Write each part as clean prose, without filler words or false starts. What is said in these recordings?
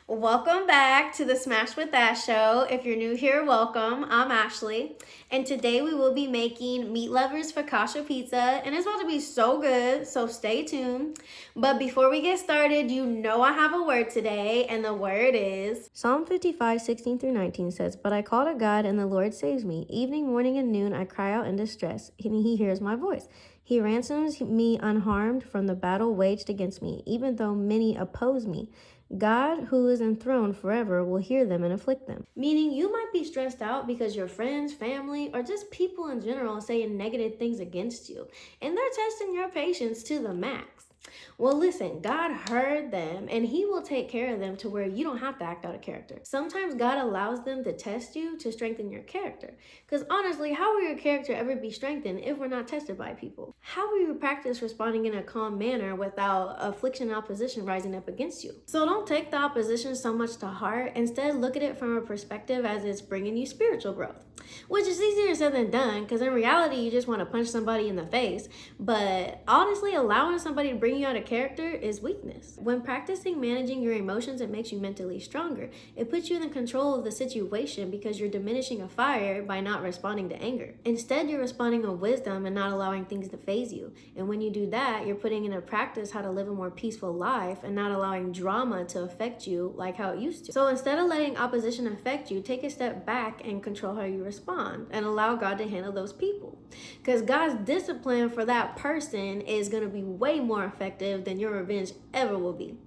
Welcome back to the Smash with Ash show. If you're new here, welcome. I'm Ashley, and today we will be making Meat Lovers Focaccia pizza, and it's about to be so good, so stay tuned. But before we get started, you know I have a word today, and the word is Psalm 55:16-19 says, "But I call to God, and the Lord saves me. Evening, morning, and noon I cry out in distress, and he hears my voice. He ransoms me unharmed from the battle waged against me, even though many oppose me. God, who is enthroned forever, will hear them and afflict them." Meaning you might be stressed out because your friends, family, or just people in general are saying negative things against you, and they're testing your patience to the max. Well, listen, God heard them and he will take care of them to where you don't have to act out of character. Sometimes God allows them to test you to strengthen your character. Because honestly, how will your character ever be strengthened if we're not tested by people? How will you practice responding in a calm manner without affliction and opposition rising up against you? So don't take the opposition so much to heart. Instead, look at it from a perspective as it's bringing you spiritual growth. Which is easier said than done, because in reality, you just want to punch somebody in the face. But honestly, allowing somebody to bring you out of character is weakness. When practicing managing your emotions, it makes you mentally stronger. It puts you in control of the situation because you're diminishing a fire by not responding to anger. Instead, you're responding with wisdom and not allowing things to phase you. And when you do that, you're putting into practice how to live a more peaceful life and not allowing drama to affect you like how it used to. So instead of letting opposition affect you, take a step back and control how you respond and allow God to handle those people. Because God's discipline for that person is going to be way more effective than your revenge ever will be.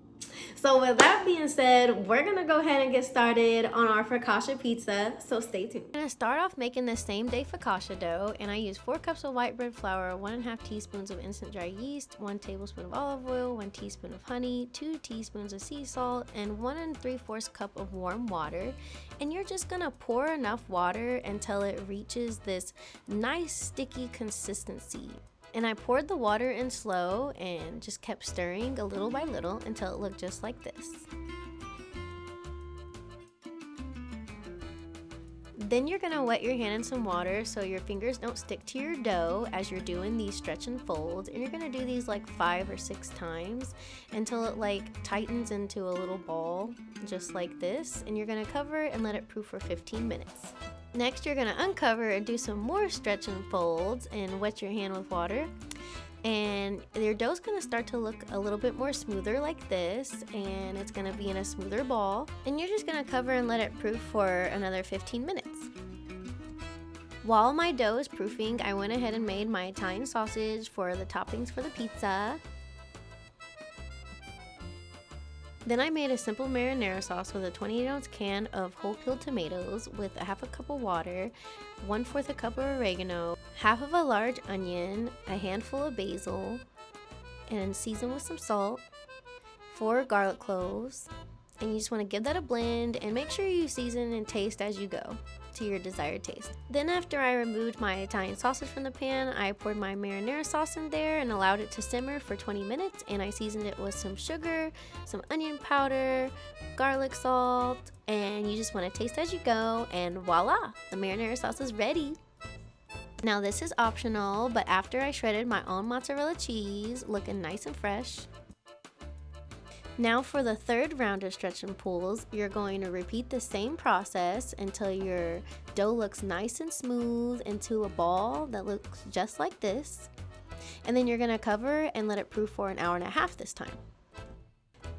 So with that being said, we're going to go ahead and get started on our focaccia pizza, so stay tuned. I'm going to start off making the same day focaccia dough, and I use 4 cups of white bread flour, 1.5 teaspoons of instant dry yeast, 1 tablespoon of olive oil, 1 teaspoon of honey, 2 teaspoons of sea salt, and 1 3/4 cup of warm water. And you're just going to pour enough water until it reaches this nice sticky consistency. And I poured the water in slow and just kept stirring a little by little until it looked just like this. Then you're going to wet your hand in some water so your fingers don't stick to your dough as you're doing these stretch and folds. And you're going to do these like 5 or 6 times until it like tightens into a little ball just like this. And you're going to cover it and let it proof for 15 minutes. Next, you're going to uncover and do some more stretch and folds and wet your hand with water. And your dough's going to start to look a little bit more smoother like this, and it's going to be in a smoother ball. And you're just going to cover and let it proof for another 15 minutes. While my dough is proofing, I went ahead and made my Italian sausage for the toppings for the pizza. Then I made a simple marinara sauce with a 28-ounce can of whole-peeled tomatoes with a 1/2 cup of water, 1/4 cup of oregano, 1/2 a large onion, a handful of basil, and season with some salt, 4 garlic cloves, and you just want to give that a blend and make sure you season and taste as you go to your desired taste. Then after I removed my Italian sausage from the pan, I poured my marinara sauce in there and allowed it to simmer for 20 minutes, and I seasoned it with some sugar, some onion powder, garlic salt, and you just want to taste as you go, and voila, the marinara sauce is ready. Now this is optional, but after I shredded my own mozzarella cheese, looking nice and fresh. Now for the third round of stretch and pulls, you're going to repeat the same process until your dough looks nice and smooth into a ball that looks just like this. And then you're going to cover and let it proof for an hour and a half this time.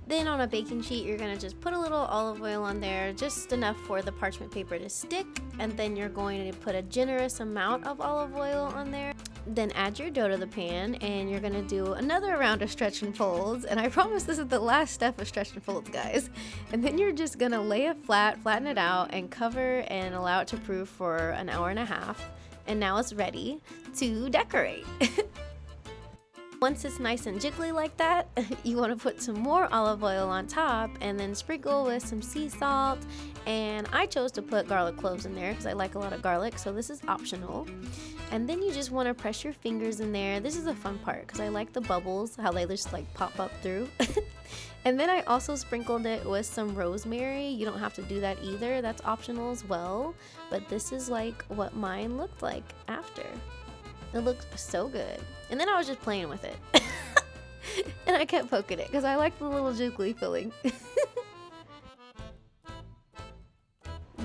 Then on a baking sheet, you're going to just put a little olive oil on there, just enough for the parchment paper to stick. And then you're going to put a generous amount of olive oil on there. Then add your dough to the pan, and you're going to do another round of stretch and folds. And I promise this is the last step of stretch and folds, guys. And then you're just going to lay it flat, flatten it out, and cover and allow it to proof for an hour and a half. And now it's ready to decorate. Once it's nice and jiggly like that, you want to put some more olive oil on top and then sprinkle with some sea salt. And I chose to put garlic cloves in there because I like a lot of garlic, so this is optional. And then you just want to press your fingers in there. This is a fun part because I like the bubbles, how they just like pop up through. And then I also sprinkled it with some rosemary. You don't have to do that either, that's optional as well. But this is like what mine looked like after. It looked so good. And then I was just playing with it. And I kept poking it because I like the little jiggly feeling.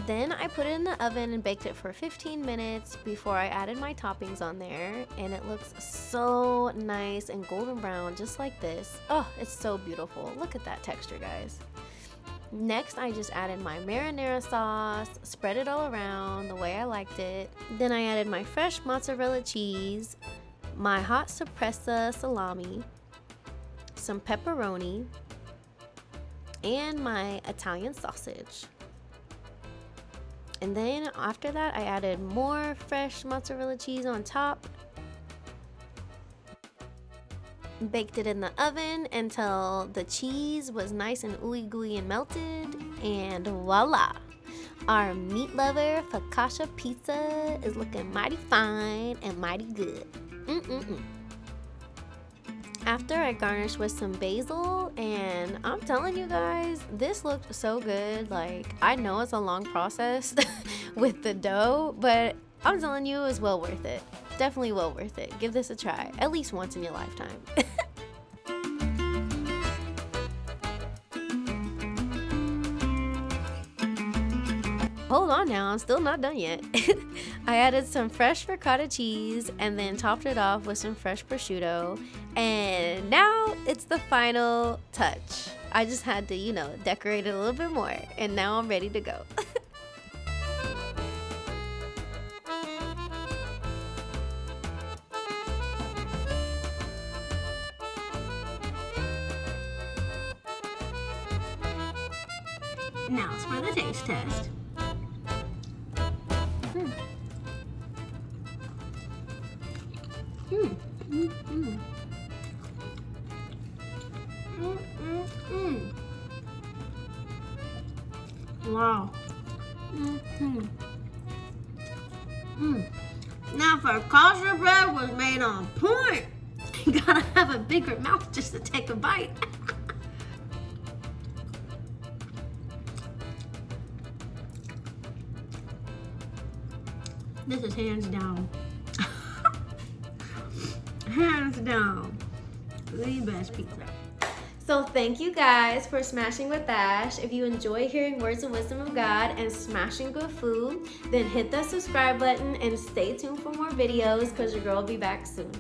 Then I put it in the oven and baked it for 15 minutes before I added my toppings on there, and it looks so nice and golden brown, just like this. Oh, it's so beautiful. Look at that texture, guys. Next, I just added my marinara sauce, spread it all around the way I liked it. Then I added my fresh mozzarella cheese, my hot suppressa salami, some pepperoni, and my Italian sausage. And then after that, I added more fresh mozzarella cheese on top. Baked it in the oven until the cheese was nice and ooey gooey and melted. And voila! Our meat lover focaccia pizza is looking mighty fine and mighty good. After I garnished with some basil, and I'm telling you guys, this looked so good. Like, I know it's a long process with the dough, but I'm telling you, it was well worth it. Definitely well worth it. Give this a try, at least once in your lifetime. Hold on now, I'm still not done yet. I added some fresh ricotta cheese and then topped it off with some fresh prosciutto. And now it's the final touch. I just had to, you know, decorate it a little bit more. And now I'm ready to go. Now it's for the taste test. Wow. Now focaccia bread was made on point. You gotta have a bigger mouth just to take a bite. This is hands down. Hands down, the best pizza. So thank you guys for smashing with Ash. If you enjoy hearing words of wisdom of God and smashing good food, then hit that subscribe button and stay tuned for more videos because your girl will be back soon.